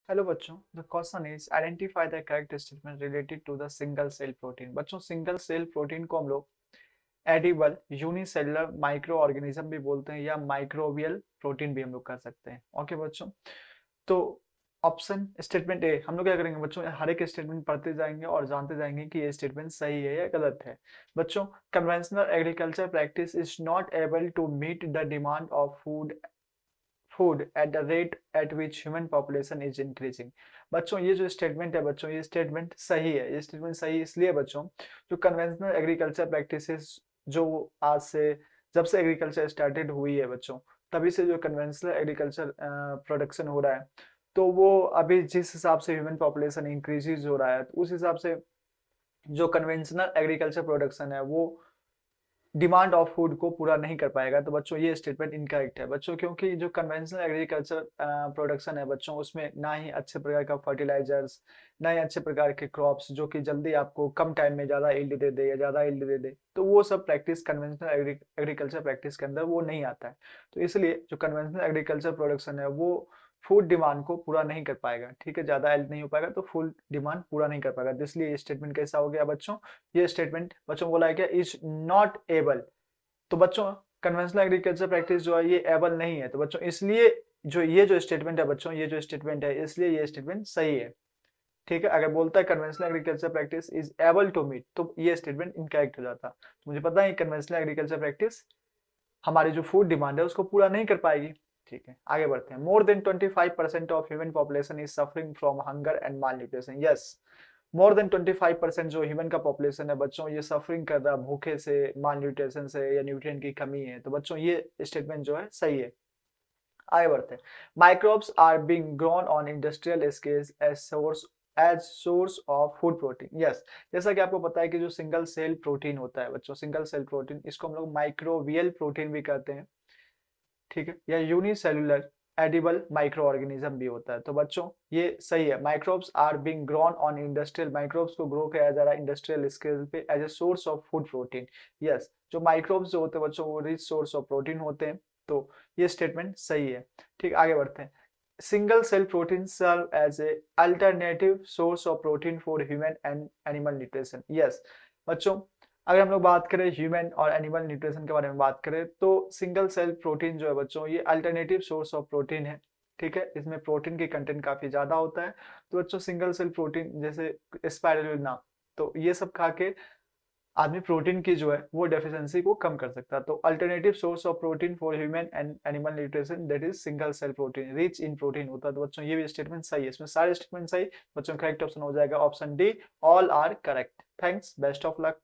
Hello बच्चों, the question is identify the correct statement related to the single cell protein. बच्चों, single cell protein को हम लोग edible, unicellular micro organism भी बोलते हैं या माइक्रोबियल प्रोटीन भी हम लोग कर सकते हैं। ओके बच्चों, तो ऑप्शन स्टेटमेंट ए हम लोग क्या करेंगे बच्चों, हर एक स्टेटमेंट पढ़ते जाएंगे और जानते जाएंगे कि ये स्टेटमेंट सही है या गलत है। बच्चों, conventional agriculture practice is not able to meet the demand of food at the rate at which human population is increasing. बच्चों, ये जो स्टेटमेंट है बच्चों, ये स्टेटमेंट सही है। ये स्टेटमेंट सही इसलिए बच्चों, जो कन्वेंशनल एग्रीकल्चर प्रैक्टिसेस जो आज से जब से एग्रीकल्चर स्टार्टेड हुई है बच्चों, तभी से जो कन्वेंशनल एग्रीकल्चर प्रोडक्शन हो रहा है, तो वो अभी जिस हिसाब से ह्यूमन पॉपुलेशन इंक्रीजेज हो रहा है, तो उस हिसाब से जो कन्वेंशनल एग्रीकल्चर प्रोडक्शन है वो डिमांड ऑफ फूड को पूरा नहीं कर पाएगा। तो बच्चों, ये स्टेटमेंट इनकरेक्ट है बच्चों, क्योंकि जो कन्वेंशनल एग्रीकल्चर प्रोडक्शन है बच्चों, उसमें ना ही अच्छे प्रकार का फर्टिलाइजर्स, ना ही अच्छे प्रकार के क्रॉप्स जो कि जल्दी आपको कम टाइम में ज्यादा यील्ड दे दे या ज्यादा यील्ड दे दे, तो वो सब प्रैक्टिस कन्वेंशनल एग्रीकल्चर प्रैक्टिस के अंदर वो नहीं आता है। तो इसलिए जो कन्वेंशनल एग्रीकल्चर प्रोडक्शन है वो फूड डिमांड को पूरा नहीं कर पाएगा। ठीक है, ज्यादा यील्ड नहीं हो पाएगा तो फूड डिमांड पूरा नहीं कर पाएगा। तो इसलिए ये स्टेटमेंट कैसा हो गया बच्चों, ये स्टेटमेंट बच्चों बोला है क्या, इज नॉट एबल। तो बच्चों, कन्वेंशनल एग्रीकल्चर प्रैक्टिस जो है ये एबल नहीं है। तो बच्चों, इसलिए जो स्टेटमेंट है बच्चों, ये जो स्टेटमेंट है, इसलिए ये स्टेटमेंट सही है। ठीक है, अगर बोलता है conventional agriculture practice is able to meet, तो ये स्टेटमेंट इनकरेक्ट हो जाता। तो मुझे पता है कन्वेंशनल एग्रीकल्चर प्रैक्टिस हमारी जो फूड डिमांड है उसको पूरा नहीं कर पाएगी। ठीक है, आगे बढ़ते हैं। More than 25% of human population is suffering from hunger and mall nutrition. Yes, more than 25% जो ह्यूमन का पॉपुलेशन है बच्चों, ये सफरिंग कर रहा है भूखे से, माल न्यूट्रिशन से या न्यूट्रिएंट की कमी है। तो बच्चों, ये स्टेटमेंट जो है सही है। आगे बढ़ते हैं। Microbes are being grown on industrial scale as source of food protein. Yes, जैसा कि आपको पता है कि जो सिंगल सेल प्रोटीन होता है बच्चों, सिंगल सेल प्रोटीन, इसको हम लोग माइक्रोबियल प्रोटीन भी कहते हैं। ठीक है, या यूनिसेलुलर एडिबल माइक्रो ऑर्गेनिज्म भी होता है। तो बच्चों, ये सही है। Microbes are being grown on industrial, microbes को ग्रो किया जा रहा है इंडस्ट्रियल स्केल पे as a source of food protein. Yes, जो माइक्रोब्स जो होते हैं बच्चों, वो रिच सोर्स ऑफ प्रोटीन होते हैं। तो ये स्टेटमेंट सही है। ठीक, आगे बढ़ते हैं। Single cell protein serve as a alternative source of protein for human and animal nutrition. Yes बच्चों, अगर हम लोग बात करें ह्यूमन और एनिमल न्यूट्रिशन के बारे में बात करें, तो सिंगल सेल प्रोटीन जो है बच्चों, ये अल्टरनेटिव सोर्स ऑफ प्रोटीन है। ठीक है, इसमें प्रोटीन की कंटेंट काफी ज्यादा होता है। तो बच्चों, सिंगल सेल प्रोटीन जैसे स्पाइरुलिना, तो ये सब खा के आदमी प्रोटीन की जो है वो डेफिशिएंसी को कम कर सकता है। तो alternative source of protein for human and animal nutrition that is single cell protein, rich in protein होता है। तो बच्चों, ये भी स्टेटमेंट सही है। इसमें सारे स्टेटमेंट सही। बच्चों, करेक्ट ऑप्शन हो जाएगा option D, all are correct. Thanks, best of luck.